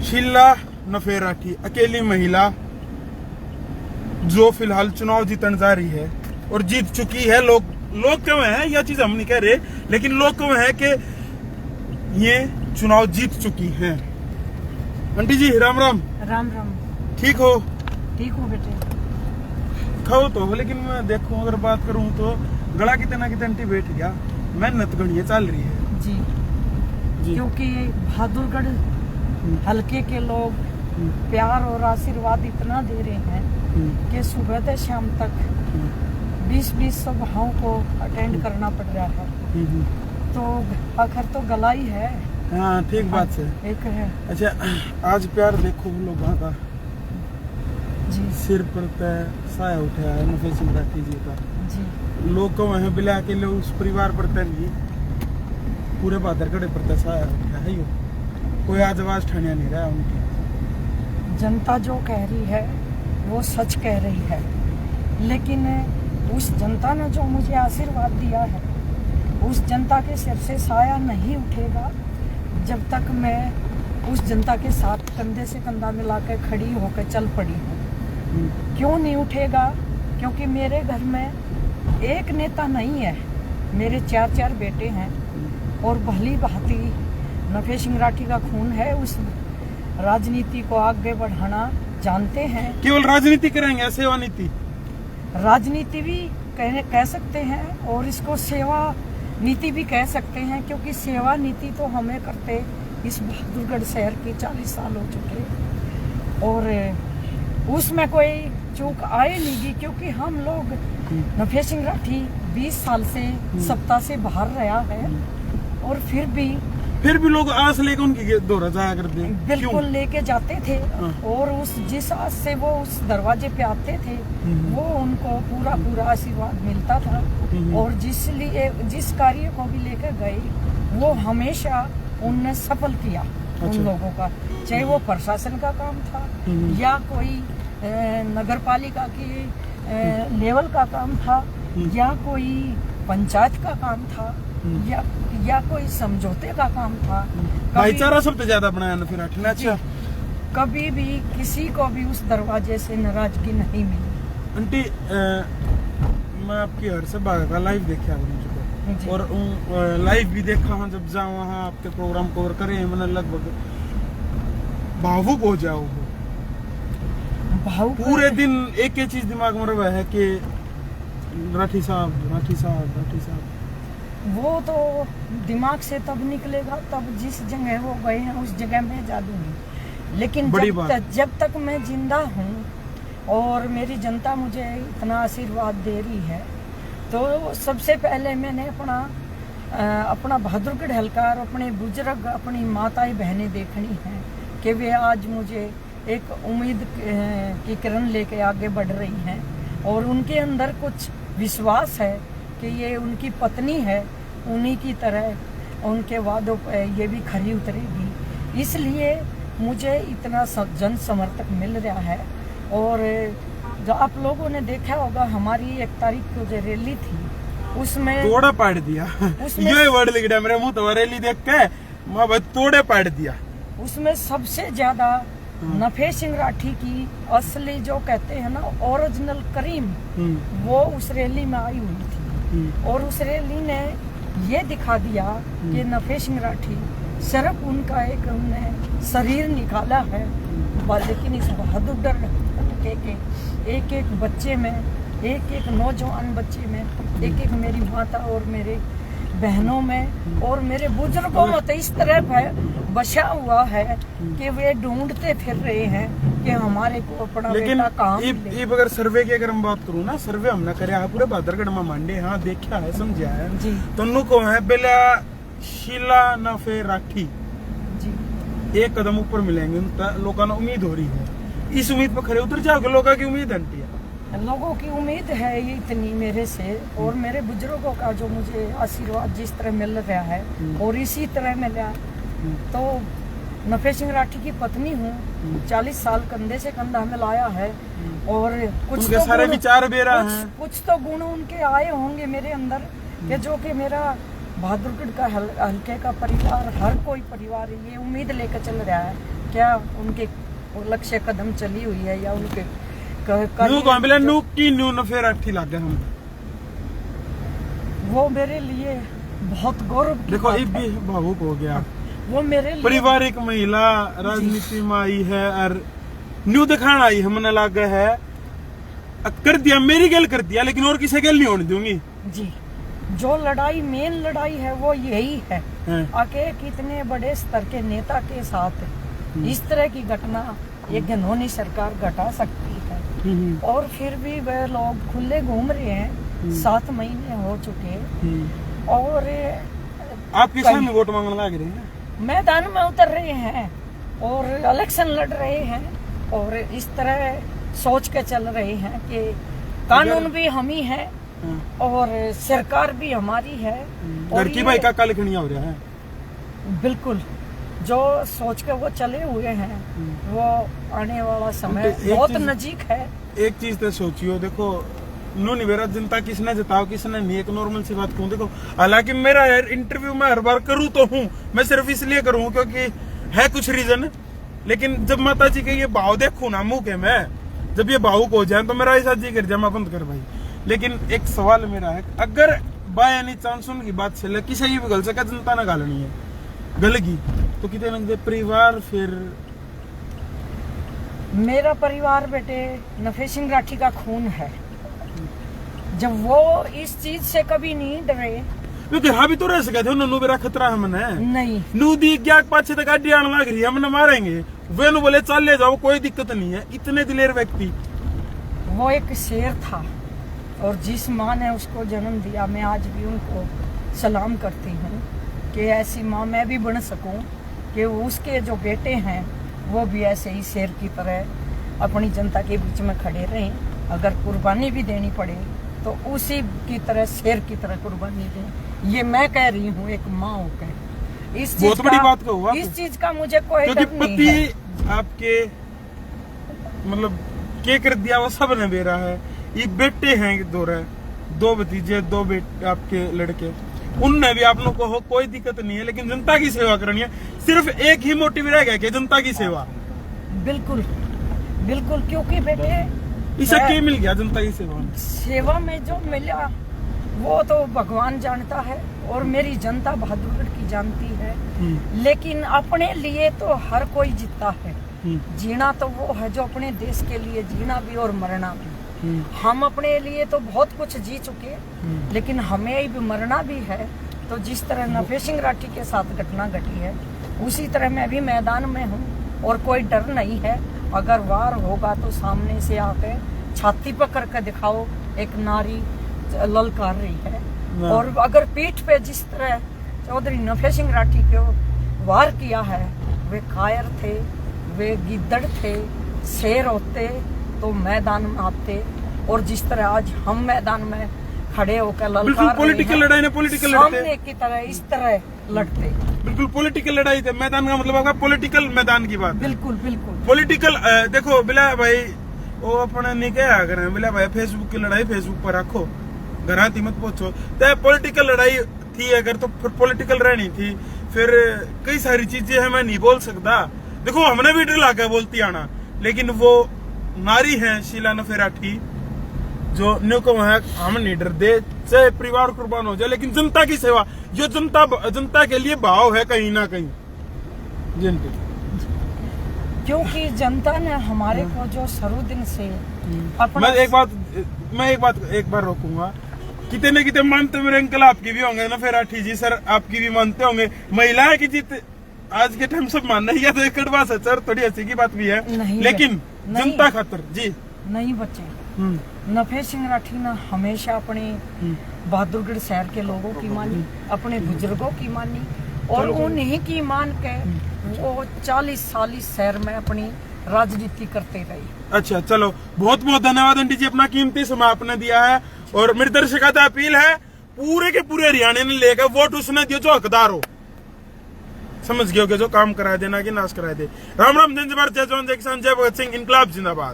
शीला नफे राठी अकेली महिला जो फिलहाल चुनाव जीतने जा रही है और जीत चुकी है। लोग क्यों हैं, यह चीज हम नहीं कह रहे, लेकिन लोग क्यों हैं कि ये चुनाव जीत चुकी हैं। आंटी जी राम राम। राम राम। ठीक हो? ठीक हूँ बेटे। खाओ तो, लेकिन मैं देखूं अगर बात करूं तो गला कितना आंटी बैठ गया, मेहनत गणिये चल रही है जी, जी। क्योंकि बहादुरगढ़ हल्के के लोग प्यार और आशीर्वाद इतना दे रहे हैं कि सुबह से शाम तक 20-20 सभाओं को अटेंड करना पड़ रहा है। तो आखिर तो गला ही है। हाँ ठीक बात है, एक है। अच्छा आज प्यार देखो लोगों का जी सिर पर साया उठाया है नफे सिंह राठी जी का जी। लोग को वह बिला के लोग उस परिवार पर नहीं पूरे बहादुरगढ़ पर साया उठाया है। यो कोई आज आवाज ठानिया नहीं रहा उनकी। जनता जो कह रही है वो सच कह रही है, लेकिन उस जनता ने जो मुझे आशीर्वाद दिया है उस जनता के सिर से साया नहीं उठेगा जब तक मैं उस जनता के साथ कंधे से कंधा मिलाकर खड़ी होकर चल पड़ी हूँ। क्यों नहीं उठेगा? क्योंकि मेरे घर में एक नेता नहीं है, मेरे 4 बेटे हैं और भली भांति नफे सिंह राठी का खून है। उस राजनीति को आगे बढ़ाना जानते हैं। केवल राजनीति करेंगे, सेवा नीति? राजनीति भी कह सकते हैं और इसको सेवा नीति भी कह सकते हैं, क्योंकि सेवा नीति तो हमें करते इस बहादुरगढ़ शहर के 40 साल हो चुके और उसमें कोई चूक आए नहीं, क्योंकि हम लोग नफे सिंह राठी 20 साल से सत्ता से बाहर रहा है और फिर भी लोग आस लेके उनकी दौरा जाया करते हैं। बिल्कुल लेके जाते थे और उस जिस आस से वो उस दरवाजे पे आते थे वो उनको पूरा आशीर्वाद मिलता था और जिस कार्य को भी लेकर गए वो हमेशा उनने सफल किया। अच्छा। उन लोगों का, चाहे वो प्रशासन का काम था या कोई नगर पालिका की लेवल का काम था या कोई पंचायत का काम था या कोई समझौते का काम था। भाईचारा सबसे ज्यादा बनाया ना फिर राठी ने। अच्छा, कभी भी किसी को भी उस दरवाजे से नाराजगी नहीं मिली। आंटी मैं आपकी हर सभा का लाइव देखा मुझे और लाइव भी देखा हूँ। जब जाऊँ वहाँ आपके प्रोग्राम कवर करे मैंने लगभग भावुक हो जाओ। पूरे दिन एक ही चीज दिमाग में रहा है कि राठी साहब। वो तो दिमाग से तब निकलेगा तब जिस जगह वो गए हैं उस जगह में जा दूंगी, लेकिन जब तक मैं जिंदा हूँ और मेरी जनता मुझे इतना आशीर्वाद दे रही है तो सबसे पहले मैंने अपना बहादुरगढ़ हल्का और अपने बुजुर्ग अपनी माताएं बहनें देखनी है कि वे आज मुझे एक उम्मीद की किरण लेके आगे बढ़ रही हैं और उनके अंदर कुछ विश्वास है कि ये उनकी पत्नी है, उन्हीं की तरह उनके वादों पर ये भी खरी उतरेगी। इसलिए मुझे इतना जन समर्थक मिल रहा है। और जो आप लोगों ने देखा होगा हमारी 1 तारीख को जो रैली थी उसमें तोड़ा पाड़ दिया। ये वर्ड लिख दिया मेरे मुंह तो, रैली देख के मैं तोड़े पाड़ दिया। उसमें सबसे ज्यादा नफे सिंह राठी की असली जो कहते हैं ना ओरिजिनल करीम वो उस रैली में आई हुई थी और उस रैली ने ये दिखा दिया कि नफे सिंह राठी सिर्फ उनका उन्होंने शरीर निकाला है, लेकिन इस बहादुरगढ़ के एक बच्चे में, एक नौजवान बच्चे में, एक मेरी माता और मेरे बहनों में और मेरे बुजुर्गों में तो इस तरह बसा हुआ है कि वे ढूंढते फिर रहे हैं कि हमारे को अपना बेटा काम मिले। अगर सर्वे की हम बात करूँ ना, सर्वे हमने करे पूरे बहादुरगढ़ में मांडे, हाँ देखा है समझा है जी। तो को है बेला शीला नफे राठी जी 1 कदम ऊपर मिलेंगे, लोगों ने उम्मीद हो रही है। इस उम्मीद पर खड़े उतर जाओगे? लोगों की उम्मीद है लोगों की उम्मीद है ये इतनी मेरे से और मेरे बुजुर्गों का जो मुझे आशीर्वाद जिस तरह मिल रहा है और इसी तरह मिला तो नफे सिंह राठी की पत्नी हूँ, 40 साल कंधे से कंधा मिलाया है और कुछ तो सारे विचार बेरा हैं, कुछ तो गुण उनके आए होंगे मेरे अंदर कि जो कि मेरा बहादुरगढ़ का हल्के का परिवार, हर कोई परिवार ये उम्मीद लेकर चल रहा है क्या उनके लक्ष्य कदम चली हुई है या उनके नू की नू नफे राठी लागे हम, वो मेरे लिए बहुत गौरव की देखो बात ये है। भी भावुक हो गया। वो मेरे लिए पारिवारिक महिला राजनीति में आई है और न्यू दिखाना आई है, मन लागे है कर दिया, मेरी गल कर दिया, लेकिन और किसी गल नहीं होने दूंगी जी। जो लड़ाई मेन लड़ाई है वो यही है आके कितने बड़े स्तर के नेता के साथ इस तरह की घटना एक घिनौनी सरकार घटा सकती है, और फिर भी वह लोग खुले घूम रहे हैं। 7 महीने हो चुके और आप किसान में वोट मांगने लग रहे हैं, मैदान में उतर रहे हैं और इलेक्शन लड़ रहे हैं, और इस तरह सोच के चल रहे हैं कि कानून भी हम ही है और सरकार भी हमारी है। घर की भाई का कल खनिया हो रहा है। बिल्कुल, जो सोच के वो चले हुए हैं वो आने वाला समय बहुत नजीक है। एक चीज तो सोचियो, देखो नो निवेरा जनता किसने जिताओ किसने नहीं, एक नॉर्मल सी बात कहूँ, देखो हालांकि मेरा इंटरव्यू मैं हर बार करूँ तो हूँ, मैं सिर्फ इसलिए करूँ क्योंकि है कुछ रीजन, लेकिन जब माता जी के ये भाव देखू ना मुंह के, मैं जब ये भावुक हो जाए तो मेरा ऐसा जी कर जाए मैं बंद कर भाई। लेकिन एक सवाल मेरा है, अगर बाय एनी चांस उनकी बात चले किसी भी गल से क्या जनता ने गालनी है गलगी तो कितने लगे परिवार, फिर मेरा परिवार बेटे नफे सिंह राठी का खून है। जब वो इस चीज से कभी नहीं डरे, क्योंकि हाँ भी तो रह सके थे उन्होंने, मेरा खतरा है मैंने नहीं नू दी क्या पाछे तक गाड़ी आने लग रही है, हमने मारेंगे, वे नु बोले चल ले जाओ कोई दिक्कत नहीं है, इतने दिलेर व्यक्ति। वो एक शेर था और जिस माँ ने उसको जन्म दिया, मैं आज भी उनको सलाम करती हूँ कि ऐसी माँ मैं भी बन सकूं कि उसके जो बेटे हैं वो भी ऐसे ही शेर की तरह अपनी जनता के बीच में खड़े रहें। अगर कुर्बानी भी देनी पड़े तो उसी की तरह शेर की तरह कुर्बानी दें। ये मैं कह रही हूँ एक माँ होकर। इस चीज बहुत बड़ी बात का हुआ, इस चीज का मुझे कोई क्योंकि डर नहीं पति है। आपके मतलब के कर दिया वो सब ने बेरा है, ये बेटे हैं दो भतीजे, 2 बेटे आपके लड़के, उनने भी आप लोग को हो कोई दिक्कत नहीं है, लेकिन जनता की सेवा करनी है। सिर्फ एक ही मोटिव रह गया कि जनता की सेवा। बिल्कुल बिल्कुल, क्योंकि बेटे इसे क्या मिल गया जनता की सेवा में? सेवा में जो मिला वो तो भगवान जानता है और मेरी जनता बहादुरगढ़ की जानती है। लेकिन अपने लिए तो हर कोई जीता है। जीना तो वो है जो अपने देश के लिए जीना भी और मरना भी। हम अपने लिए तो बहुत कुछ जी चुके, लेकिन हमें भी मरना भी है। तो जिस तरह नफे सिंह राठी के साथ घटना घटी है उसी तरह मैं भी मैदान में हूँ और कोई डर नहीं है। अगर वार होगा तो सामने से आके छाती पकड़ कर दिखाओ, एक नारी ललकार रही है। और अगर पीठ पे जिस तरह चौधरी नफे सिंह राठी को वार किया है, वे कायर थे, वे गिद्दड़ थे, शेर होते तो मैदान में आते, और जिस तरह आज हम मैदान में खड़े होकर ललकार पॉलिटिकल लड़ाई ने पॉलिटिकल सामने की तरह इस तरह लड़ते। बिल्कुल पॉलिटिकल लड़ाई थे, मैदान का मतलब होगा पॉलिटिकल मैदान की बात। बिल्कुल बिल्कुल पॉलिटिकल देखो बिला भाई वो अपने नहीं क्या करें, बिला भाई फेसबुक की लड़ाई फेसबुक पर रखो, घर मत पहुंचो। तो पॉलिटिकल लड़ाई थी अगर तो फिर पॉलिटिकल रहनी थी, फिर कई सारी चीजें है मैं नहीं बोल सकता। देखो हमने भी डर के बोलती आना, लेकिन वो नारी है शीला नफे राठी जो न्यू को है, हम नहीं डर दे चाहे परिवार कुर्बान हो जाए, लेकिन जनता की सेवा, जो जनता के लिए भाव है कहीं ना कहीं जनता, क्योंकि जनता ने हमारे को जो शुरू से अपना। मैं एक बार रोकूंगा, कितने कितने मानते मेरे अंकल आपकी भी होंगे नफे राठी जी, सर आपकी भी मानते होंगे, महिलाएं की जीत आज के टाइम सब मानना ही, या तो एक कड़वा सर थोड़ी हंसी की बात भी है, लेकिन जनता खातर जी नहीं बच्चे। नफे सिंह राठी ने हमेशा अपने बहादुरगढ़ शहर के लोगों की मानी, अपने बुजुर्गों की मानी, और उन्हीं की मान के वो 40 साल इस शहर में अपनी राजनीति करते रहे। अच्छा चलो, बहुत बहुत धन्यवाद आंटी जी, अपना कीमती समय आपने दिया है। और मेरी दर्शकों से अपील है, पूरे के पूरे हरियाणा ने लेकर वोट उसने दियो जो हकदार हो, समझ गए हो कि जो काम करा देना कि नाश करा दे। राम राम, जय जवान जय किसान, जय भगत सिंह, इनकलाब जिंदाबाद।